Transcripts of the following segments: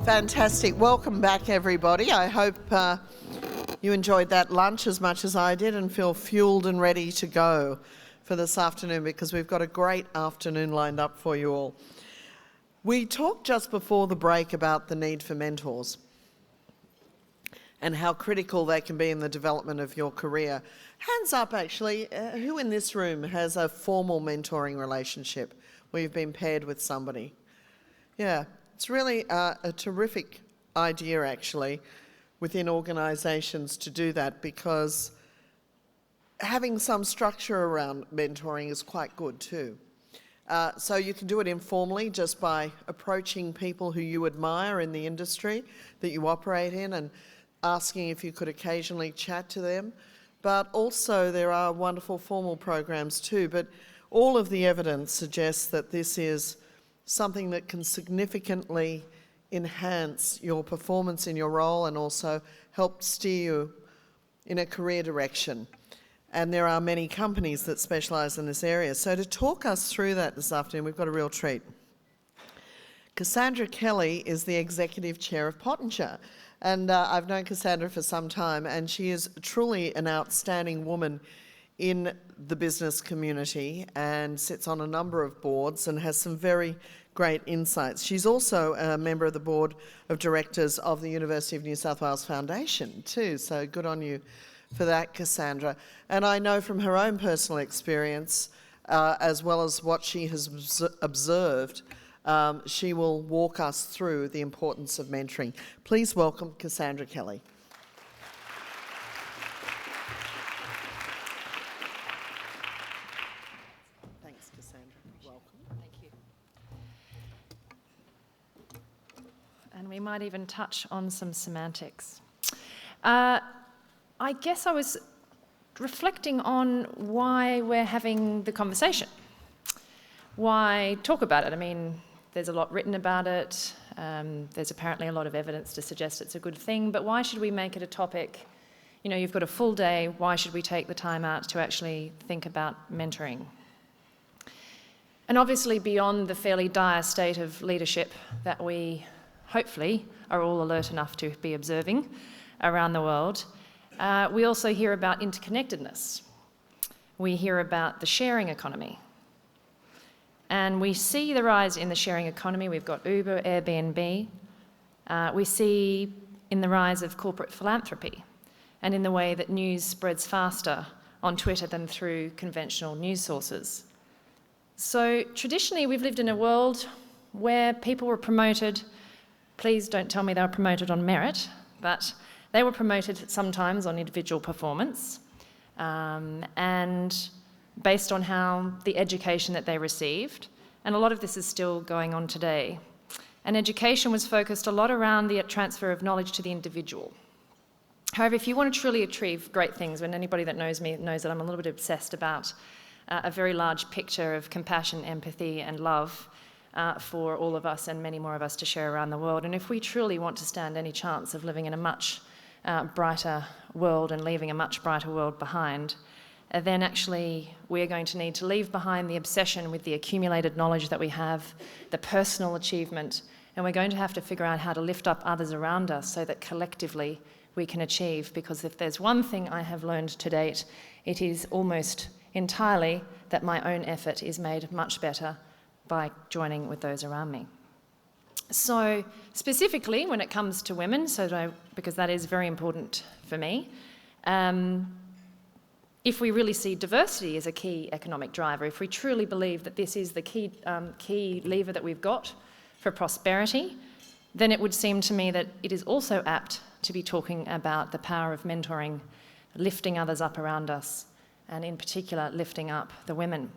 Fantastic. Welcome back, everybody. I hope you enjoyed that lunch as much as I did and feel fueled and ready to go for this afternoon, because we've got a great afternoon lined up for you all. We talked just before the break about the need for mentors and how critical they can be in the development of your career. Hands up, actually, who in this room has a formal mentoring relationship where you've been paired with somebody? Yeah. It's really a terrific idea, actually, within organisations to do that, because having some structure around mentoring is quite good too. So you can do it informally, just by approaching people who you admire in the industry that you operate in and asking if you could occasionally chat to them. But also there are wonderful formal programs too. But all of the evidence suggests that this is something that can significantly enhance your performance in your role and also help steer you in a career direction. And there are many companies that specialise in this area. So to talk us through that this afternoon, we've got a real treat. Cassandra Kelly is the Executive Chair of Pottinger. And I've known Cassandra for some time, and she is truly an outstanding woman in the business community and sits on a number of boards and has some very great insights. She's also a member of the board of directors of the University of New South Wales Foundation too, so good on you for that, Cassandra. And I know from her own personal experience, as well as what she has observed, she will walk us through the importance of mentoring. Please welcome Cassandra Kelly. And we might even touch on some semantics. I guess I was reflecting on why we're having the conversation. Why talk about it? I mean, there's a lot written about it. There's apparently a lot of evidence to suggest it's a good thing, but why should we make it a topic? You know, you've got a full day. Why should we take the time out to actually think about mentoring? And obviously, beyond the fairly dire state of leadership that we hopefully are all alert enough to be observing around the world, we also hear about interconnectedness. We hear about the sharing economy. And we see the rise in the sharing economy. We've got Uber, Airbnb. We see in the rise of corporate philanthropy and in the way that news spreads faster on Twitter than through conventional news sources. So traditionally, we've lived in a world where people were promoted. Please don't tell me they were promoted on merit, but they were promoted sometimes on individual performance and based on how the education that they received. And a lot of this is still going on today. And education was focused a lot around the transfer of knowledge to the individual. However, if you want to truly achieve great things, when anybody that knows me knows that I'm a little bit obsessed about a very large picture of compassion, empathy and love for all of us and many more of us to share around the world. And if we truly want to stand any chance of living in a much brighter world and leaving a much brighter world behind, then actually we're going to need to leave behind the obsession with the accumulated knowledge that we have, the personal achievement, and we're going to have to figure out how to lift up others around us so that collectively we can achieve. Because if there's one thing I have learned to date, it is almost entirely that my own effort is made much better by joining with those around me. So specifically when it comes to women, because that is very important for me, if we really see diversity as a key economic driver, if we truly believe that this is the key lever that we've got for prosperity, then it would seem to me that it is also apt to be talking about the power of mentoring, lifting others up around us, and in particular lifting up the women.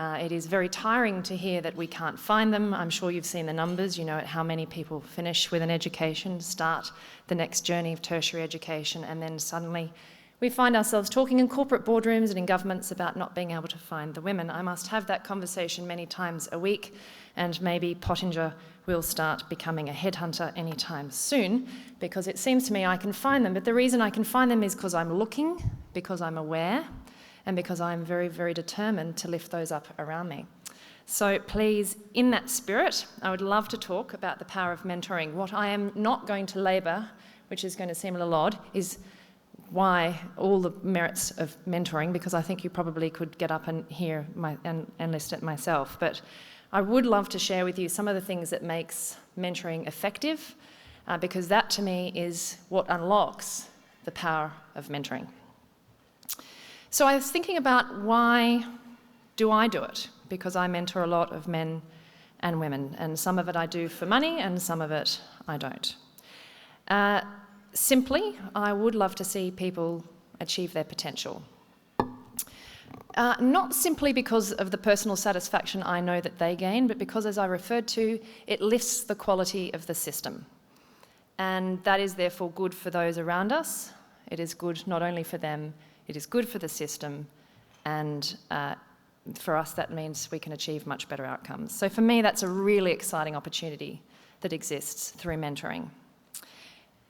It is very tiring to hear that we can't find them. I'm sure you've seen the numbers, you know how many people finish with an education, start the next journey of tertiary education, and then suddenly we find ourselves talking in corporate boardrooms and in governments about not being able to find the women. I must have that conversation many times a week, and maybe Pottinger will start becoming a headhunter anytime soon, because it seems to me I can find them. But the reason I can find them is because I'm looking, because I'm aware, and because I'm very, very determined to lift those up around me. So please, in that spirit, I would love to talk about the power of mentoring. What I am not going to labour, which is going to seem a little odd, is why all the merits of mentoring, because I think you probably could get up and hear and list it myself. But I would love to share with you some of the things that makes mentoring effective, because that to me is what unlocks the power of mentoring. So I was thinking about, why do I do it? Because I mentor a lot of men and women, and some of it I do for money and some of it I don't. Simply, I would love to see people achieve their potential. Not simply because of the personal satisfaction I know that they gain, but because, as I referred to, it lifts the quality of the system. And that is therefore good for those around us. It is good not only for them, it is good for the system, and for us that means we can achieve much better outcomes. So for me, that's a really exciting opportunity that exists through mentoring.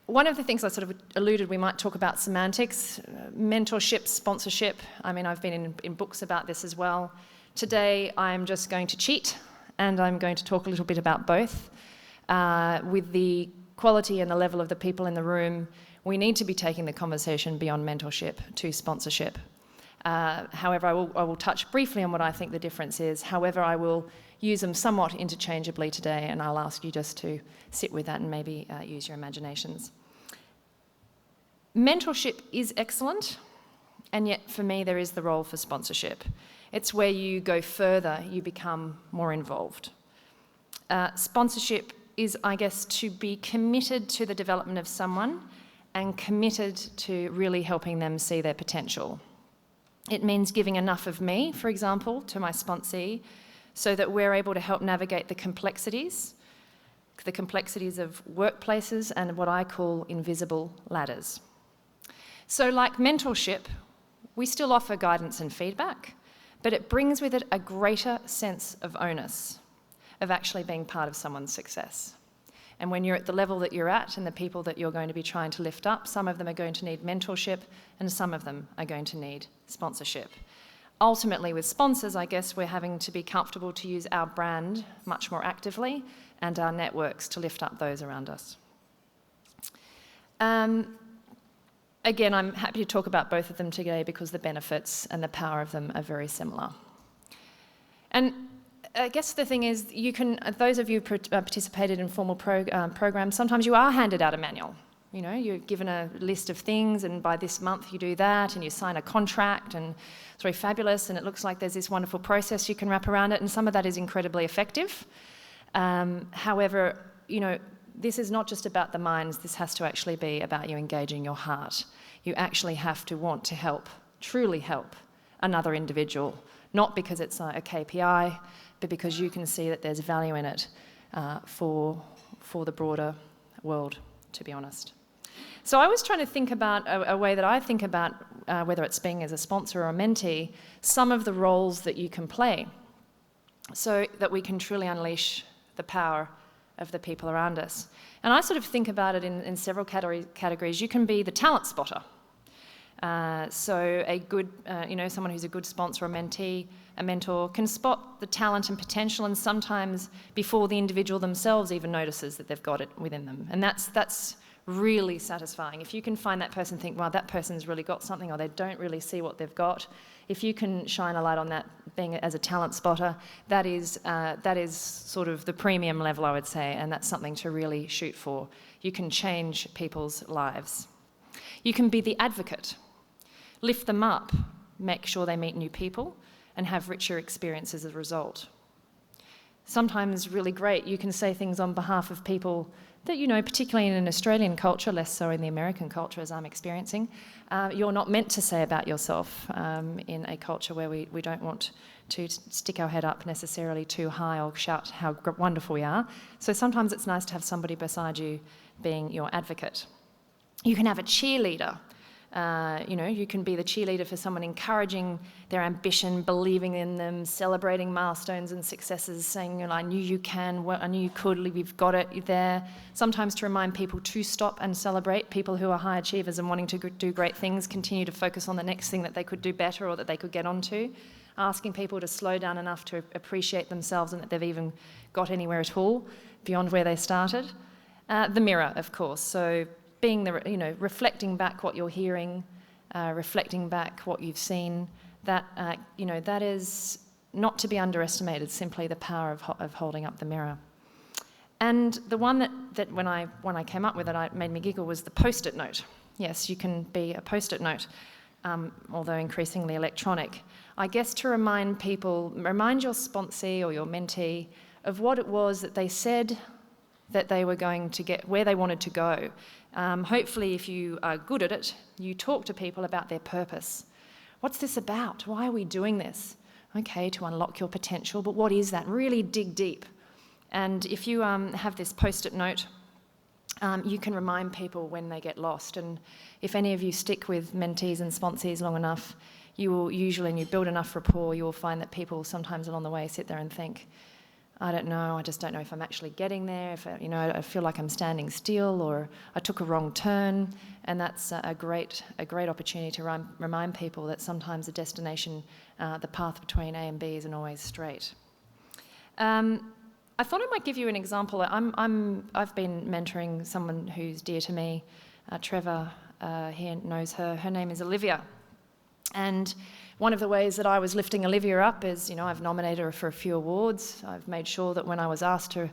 One of the things I sort of alluded, we might talk about semantics, mentorship, sponsorship. I mean, I've been in books about this as well. Today, I'm just going to cheat, and I'm going to talk a little bit about both. With the quality and the level of the people in the room, we need to be taking the conversation beyond mentorship to sponsorship. However, I will touch briefly on what I think the difference is. However, I will use them somewhat interchangeably today, and I'll ask you just to sit with that and maybe use your imaginations. Mentorship is excellent, and yet for me there is the role for sponsorship. It's where you go further, you become more involved. Sponsorship is, I guess, to be committed to the development of someone and committed to really helping them see their potential. It means giving enough of me, for example, to my sponsee, so that we're able to help navigate the complexities of workplaces and what I call invisible ladders. So like mentorship, we still offer guidance and feedback, but it brings with it a greater sense of onus, of actually being part of someone's success. And when you're at the level that you're at and the people that you're going to be trying to lift up, some of them are going to need mentorship and some of them are going to need sponsorship. Ultimately, with sponsors, I guess we're having to be comfortable to use our brand much more actively and our networks to lift up those around us. Again, I'm happy to talk about both of them today because the benefits and the power of them are very similar. And I guess the thing is, you can, those of you who participated in formal programs, sometimes you are handed out a manual. You know, you're given a list of things, and by this month you do that, and you sign a contract, and it's very fabulous, and it looks like there's this wonderful process you can wrap around it, and some of that is incredibly effective. However, you know, this is not just about the minds, this has to actually be about you engaging your heart. You actually have to want to help, truly help another individual, not because it's a KPI, but because you can see that there's value in it for the broader world, to be honest. So I was trying to think about a way that I think about, whether it's being as a sponsor or a mentee, some of the roles that you can play so that we can truly unleash the power of the people around us. And I sort of think about it in several categories. You can be the talent spotter. So a good, someone who's a good sponsor or mentee, a mentor, can spot the talent and potential, and sometimes before the individual themselves even notices that they've got it within them. And that's really satisfying. If you can find that person, think, wow, that person's really got something, or they don't really see what they've got. If you can shine a light on that, being as a talent spotter, that is sort of the premium level, I would say, and that's something to really shoot for. You can change people's lives. You can be the advocate. Lift them up, make sure they meet new people, and have richer experiences as a result. Sometimes really great, you can say things on behalf of people that, you know, particularly in an Australian culture, less so in the American culture as I'm experiencing, you're not meant to say about yourself in a culture where we don't want to stick our head up necessarily too high or shout how wonderful we are. So sometimes it's nice to have somebody beside you being your advocate. You can have a cheerleader. You can be the cheerleader for someone, encouraging their ambition, believing in them, celebrating milestones and successes, saying, I knew you can, I knew you could, we've got it, you're there. Sometimes to remind people to stop and celebrate. People who are high achievers and wanting to do great things continue to focus on the next thing that they could do better or that they could get onto. asking people to slow down enough to appreciate themselves and that they've even got anywhere at all beyond where they started. The mirror, of course. So being reflecting back what you're hearing, reflecting back what you've seen, that is not to be underestimated, simply the power of holding up the mirror. And the one that when I came up with it made me giggle was the post-it note. Yes, you can be a post-it note, although increasingly electronic. I guess to remind your sponsee or your mentee of what it was that they said that they were going to get, where they wanted to go. Hopefully, if you are good at it, you talk to people about their purpose. What's this about? Why are we doing this? Okay, to unlock your potential, but what is that? Really dig deep. And if you have this post-it note, you can remind people when they get lost. And if any of you stick with mentees and sponsees long enough, you will usually, and you build enough rapport, you will find that people sometimes along the way sit there and think, I don't know, I just don't know if I'm actually getting there, if I feel like I'm standing still, or I took a wrong turn. And that's a great opportunity to remind people that sometimes the destination, the path between A and B isn't always straight. I thought I might give you an example. I've been mentoring someone who's dear to me, Trevor. He knows her. Her name is Olivia, and one of the ways that I was lifting Olivia up is, I've nominated her for a few awards. I've made sure that when I was asked to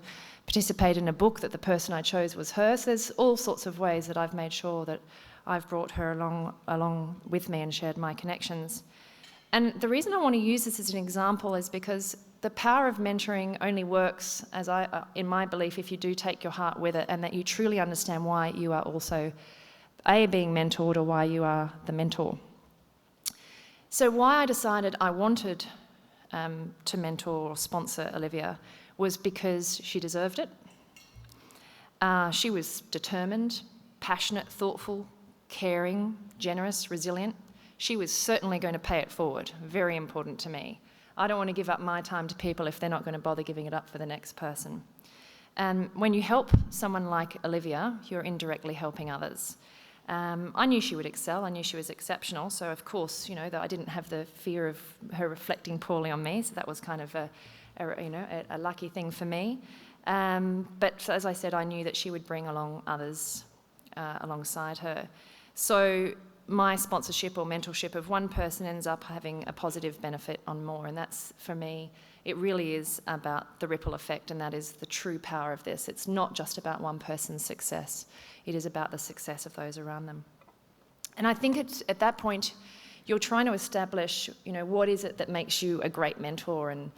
participate in a book, that the person I chose was her. So there's all sorts of ways that I've made sure that I've brought her along with me and shared my connections. And the reason I want to use this as an example is because the power of mentoring only works, in my belief, if you do take your heart with it and that you truly understand why you are also being mentored or why you are the mentor. So why I decided I wanted to mentor or sponsor Olivia was because she deserved it. She was determined, passionate, thoughtful, caring, generous, resilient. She was certainly going to pay it forward, very important to me. I don't want to give up my time to people if they're not going to bother giving it up for the next person. And when you help someone like Olivia, you're indirectly helping others. I knew she would excel. I knew she was exceptional. So, of course, that I didn't have the fear of her reflecting poorly on me. So that was kind of a lucky thing for me. But as I said, I knew that she would bring along others alongside her. So my sponsorship or mentorship of one person ends up having a positive benefit on more. And that's, for me, it really is about the ripple effect, and that is the true power of this. It's not just about one person's success. It is about the success of those around them. And I think at that point, you're trying to establish, what is it that makes you a great mentor, and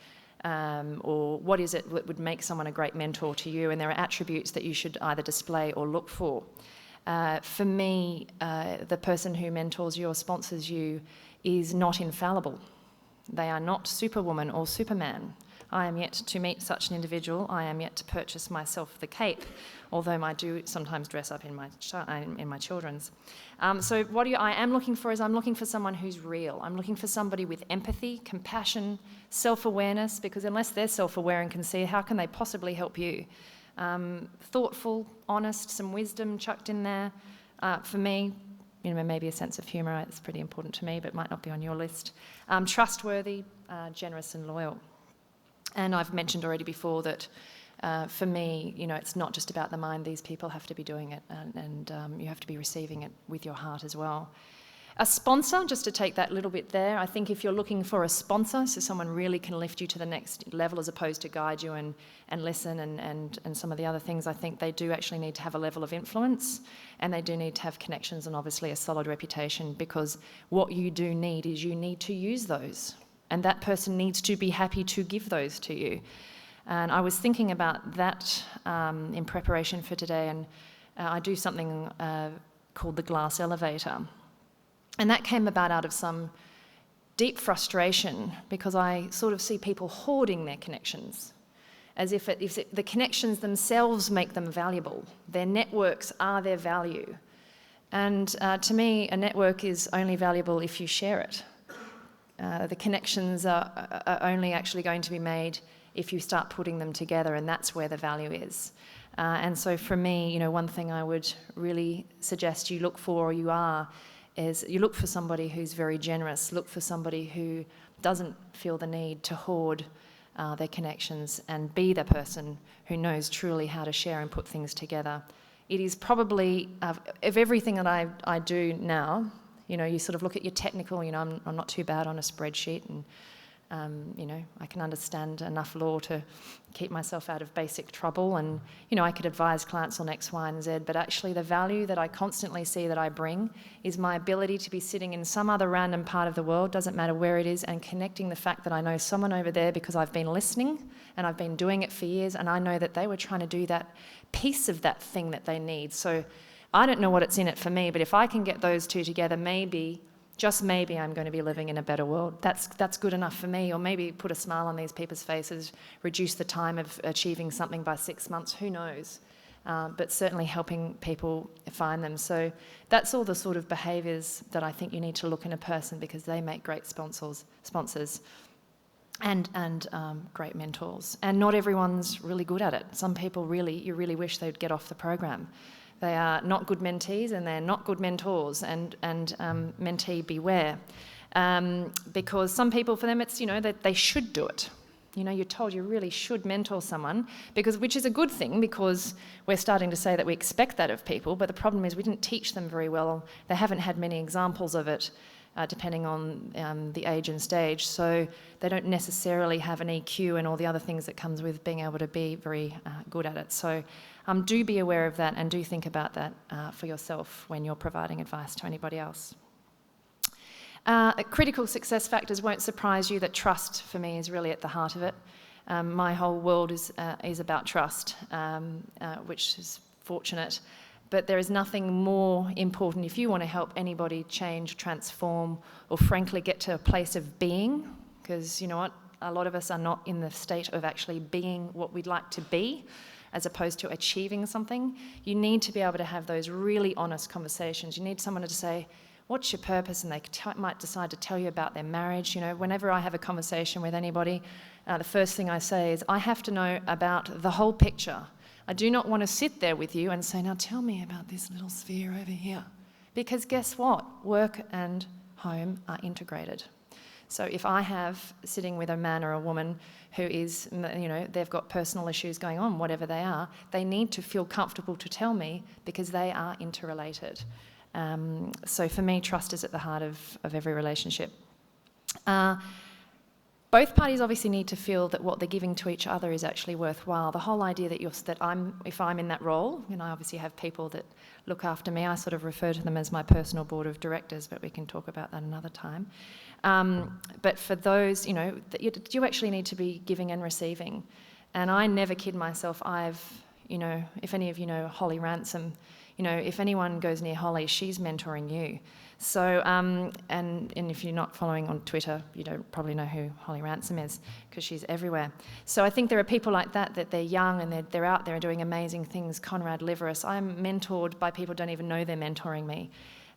or what is it that would make someone a great mentor to you? And there are attributes that you should either display or look for. For me, the person who mentors you or sponsors you is not infallible. They are not Superwoman or Superman. I am yet to meet such an individual. I am yet to purchase myself the cape, although I do sometimes dress up in my children's. So what I am looking for is I'm looking for someone who's real. I'm looking for somebody with empathy, compassion, self-awareness, because unless they're self-aware and can see, how can they possibly help you? Thoughtful, honest, some wisdom chucked in there. For me, maybe a sense of humour, it's pretty important to me, but might not be on your list. Trustworthy, generous and loyal. And I've mentioned already before that for me, it's not just about the mind. These people have to be doing it, and you have to be receiving it with your heart as well. A sponsor, just to take that little bit there, I think if you're looking for a sponsor, so someone really can lift you to the next level as opposed to guide you and listen and some of the other things, I think they do actually need to have a level of influence, and they do need to have connections and obviously a solid reputation, because what you do need is you need to use those, and that person needs to be happy to give those to you. And I was thinking about that in preparation for today, and I do something called the glass elevator. And that came about out of some deep frustration, because I sort of see people hoarding their connections, as if the connections themselves make them valuable. Their networks are their value. And to me, a network is only valuable if you share it. The connections are only actually going to be made if you start putting them together, and that's where the value is. And so for me, one thing I would really suggest you look for, or you are, is you look for somebody who's very generous, look for somebody who doesn't feel the need to hoard their connections and be the person who knows truly how to share and put things together. It is probably, of everything that I do now, you sort of look at your technical, I'm not too bad on a spreadsheet, and I can understand enough law to keep myself out of basic trouble, and I could advise clients on X, Y, and Z, but actually the value that I constantly see that I bring is my ability to be sitting in some other random part of the world, doesn't matter where it is, and connecting the fact that I know someone over there because I've been listening and I've been doing it for years, and I know that they were trying to do that piece of that thing that they need. So I don't know what it's in it for me, but if I can get those two together, maybe, just maybe, I'm going to be living in a better world. That's good enough for me. Or maybe put a smile on these people's faces, reduce the time of achieving something by 6 months, who knows? But certainly helping people find them. So that's all the sort of behaviours that I think you need to look in a person, because they make great sponsors and great mentors. And not everyone's really good at it. Some people you really wish they'd get off the program. They are not good mentees and they're not good mentors, and mentee beware. Because some people, for them, it's, that they should do it. You're told you really should mentor someone, which is a good thing, because we're starting to say that we expect that of people, but the problem is we didn't teach them very well. They haven't had many examples of it, depending on the age and stage, so they don't necessarily have an EQ and all the other things that comes with being able to be very good at it. So do be aware of that, and do think about that for yourself when you're providing advice to anybody else. Critical success factors won't surprise you that trust, for me, is really at the heart of it. My whole world is about trust, which is fortunate. But there is nothing more important if you want to help anybody change, transform, or frankly get to a place of being, because you know what? A lot of us are not in the state of actually being what we'd like to be, as opposed to achieving something. You need to be able to have those really honest conversations. You need someone to say, what's your purpose? And they might decide to tell you about their marriage. Whenever I have a conversation with anybody, the first thing I say is, I have to know about the whole picture. I do not want to sit there with you and say, now tell me about this little sphere over here. Because guess what? Work and home are integrated. So if I have sitting with a man or a woman who is, they've got personal issues going on, whatever they are, they need to feel comfortable to tell me, because they are interrelated. So for me, trust is at the heart of every relationship. Both parties obviously need to feel that what they're giving to each other is actually worthwhile. The whole idea that if I'm in that role, I obviously have people that look after me. I sort of refer to them as my personal board of directors, but we can talk about that another time. But for those, you actually need to be giving and receiving. And I never kid myself. If any of you know Holly Ransom, if anyone goes near Holly, she's mentoring you. So, and if you're not following on Twitter, you don't probably know who Holly Ransom is, because she's everywhere. So I think there are people like that they're young and they're out there doing amazing things. Conrad Liveris, I'm mentored by people who don't even know they're mentoring me.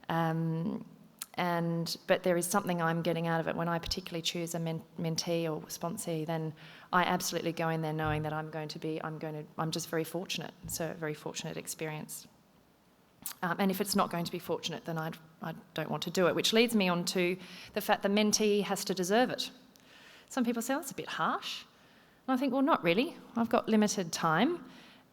But there is something I'm getting out of it. When I particularly choose a mentee or sponsee, then I absolutely go in there knowing that I'm just very fortunate. It's a very fortunate experience. And if it's not going to be fortunate, then I don't want to do it, which leads me on to the fact the mentee has to deserve it. Some people say, that's a bit harsh. And I think, well, not really. I've got limited time.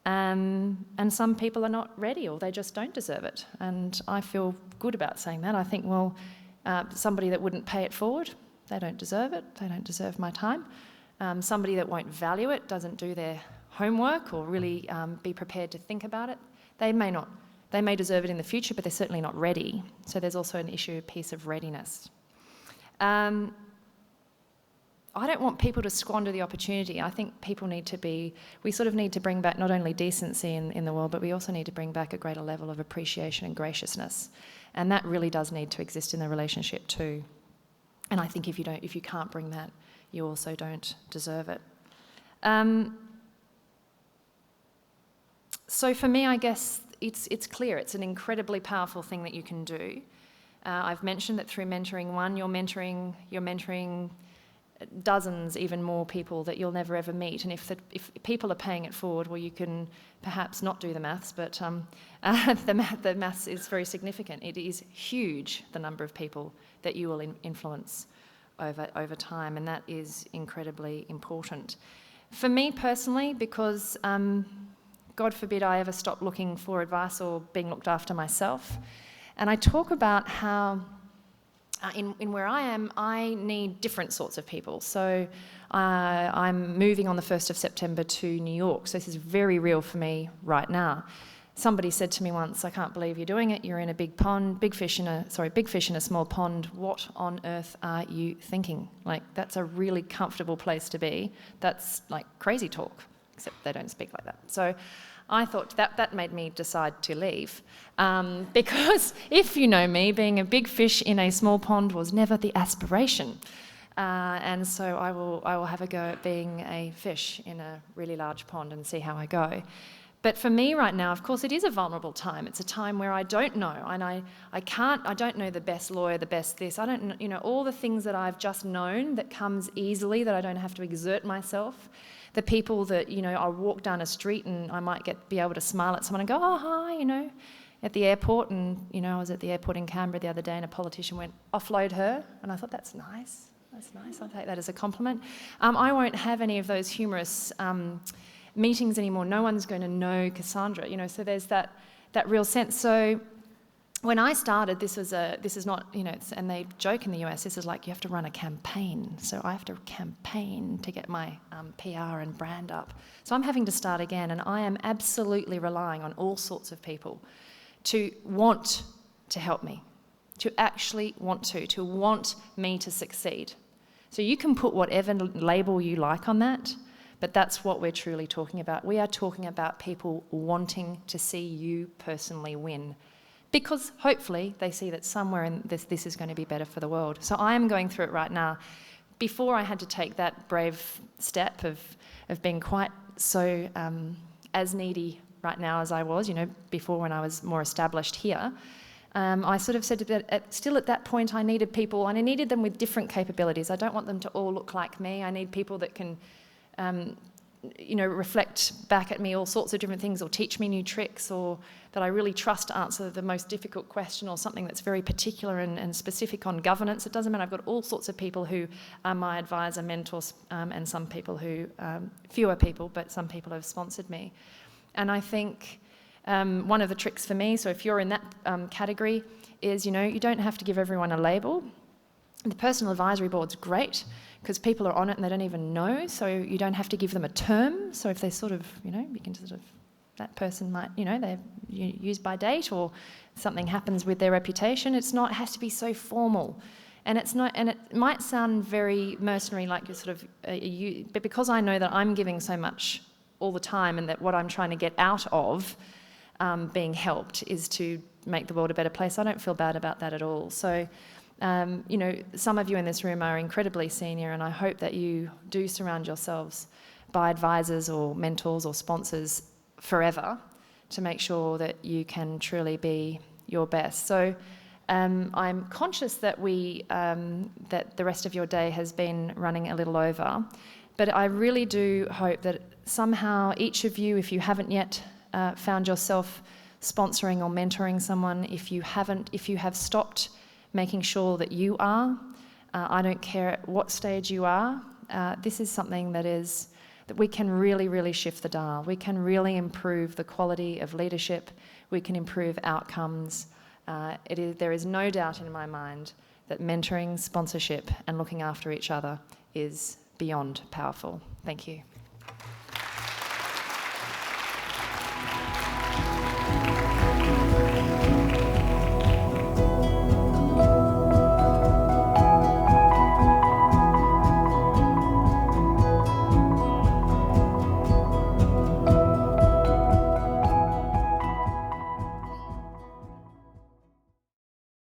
And some people are not ready, or they just don't deserve it. And I feel good about saying that. I think, well, somebody that wouldn't pay it forward, they don't deserve it. They don't deserve my time. Somebody that won't value it, doesn't do their homework or really be prepared to think about it, they may deserve it in the future, but they're certainly not ready. So there's also an piece of readiness. I don't want people to squander the opportunity. I think we sort of need to bring back not only decency in the world, but we also need to bring back a greater level of appreciation and graciousness. And that really does need to exist in the relationship too. And I think if you can't bring that, you also don't deserve it. So for me, I guess it's clear. It's an incredibly powerful thing that you can do. I've mentioned that through mentoring one, you're mentoring dozens, even more people that you'll never ever meet. And if people are paying it forward, well, you can perhaps not do the maths, but the maths is very significant. It is huge, the number of people that you will influence over time, and that is incredibly important. For me personally, because God forbid I ever stop looking for advice or being looked after myself, and I talk about how in where I am, I need different sorts of people. So I'm moving on the 1st of September to New York, so this is very real for me right now. Somebody said to me once, "I can't believe you're doing it. You're in a big pond, big fish in a small pond. What on earth are you thinking? Like, that's a really comfortable place to be. That's like crazy talk," except they don't speak like that. So I thought that made me decide to leave, because if you know me, being a big fish in a small pond was never the aspiration. And so I will have a go at being a fish in a really large pond and see how I go. But for me right now, of course, it is a vulnerable time. It's a time where I don't know, and I don't know the best lawyer, the best this. I don't know, all the things that I've just known that comes easily, that I don't have to exert myself. The people that, I'll walk down a street and I might be able to smile at someone and go, "Oh, hi," at the airport. And, I was at the airport in Canberra the other day and a politician went, "Offload her." And I thought, that's nice. That's nice. I'll take that as a compliment. I won't have any of those humorous meetings anymore. No one's going to know Cassandra, so there's that real sense. So when I started, this is not, and they joke in the US, this is like you have to run a campaign. So I have to campaign to get my PR and brand up. So I'm having to start again, and I am absolutely relying on all sorts of people to want to help me, to actually want me to succeed. So you can put whatever label you like on that, but that's what we're truly talking about. We are talking about people wanting to see you personally win, because hopefully they see that somewhere in this is going to be better for the world. So I am going through it right now. Before I had to take that brave step of being quite so as needy right now as I was, before when I was more established here, I sort of said that still at that point I needed people, and I needed them with different capabilities. I don't want them to all look like me. I need people that can reflect back at me all sorts of different things, or teach me new tricks, or that I really trust to answer the most difficult question, or something that's very particular and specific on governance. It doesn't matter. I've got all sorts of people who are my advisor, mentors, and some people who, fewer people, but some people have sponsored me. And I think one of the tricks for me, so if you're in that category, is, you don't have to give everyone a label. The personal advisory board's great, because people are on it and they don't even know, so you don't have to give them a term. So if they sort of, you can sort of, that person might, they're used by date, or something happens with their reputation. It has to be so formal. And it's not, and it might sound very mercenary, like you're sort of, but because I know that I'm giving so much all the time, and that what I'm trying to get out of being helped is to make the world a better place, I don't feel bad about that at all. So, some of you in this room are incredibly senior, and I hope that you do surround yourselves by advisors or mentors or sponsors forever to make sure that you can truly be your best. So I'm conscious that that the rest of your day has been running a little over, but I really do hope that somehow each of you, if you haven't yet found yourself sponsoring or mentoring someone, if you have stopped making sure that you are, I don't care at what stage you are, this is something that we can really, really shift the dial. We can really improve the quality of leadership. We can improve outcomes. There is no doubt in my mind that mentoring, sponsorship, and looking after each other is beyond powerful. Thank you.